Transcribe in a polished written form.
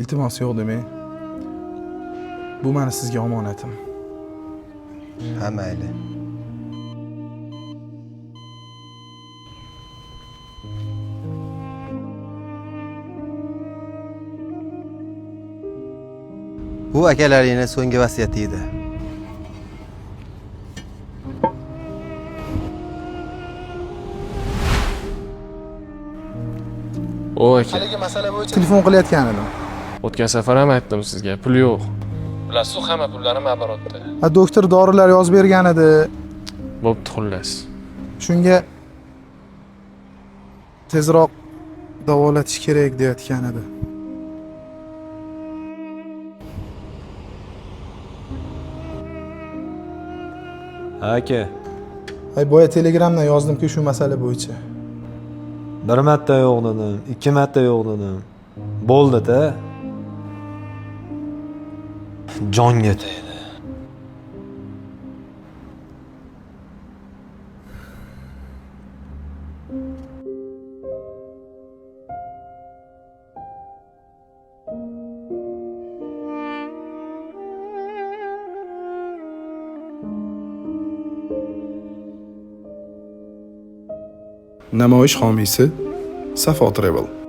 Iltimos yo'q demang. Bu meni sizga omonatim. Ha, mayli. Bu akalaringning so'nggi vasiyati edi. O aka, Masala bo'yicha Telefon qilayotgan edim. o'tgan safar ham aytdim sizga, pul yo'q. Bilasiz, hamma pullarim оборотda. Doktor dorilar yozib bergan edi. Bo'pti xullas. Shunga tezroq davolatish kerak deyotgan edi. Aka, Boya telegramdan yozdim-ku shu masala bo'yicha. bir marta yo'q dedim, 2 marta yo'q dedim. Bo'ldi-da. Jonga tegdi. Namoyish homiysi Safo Travel.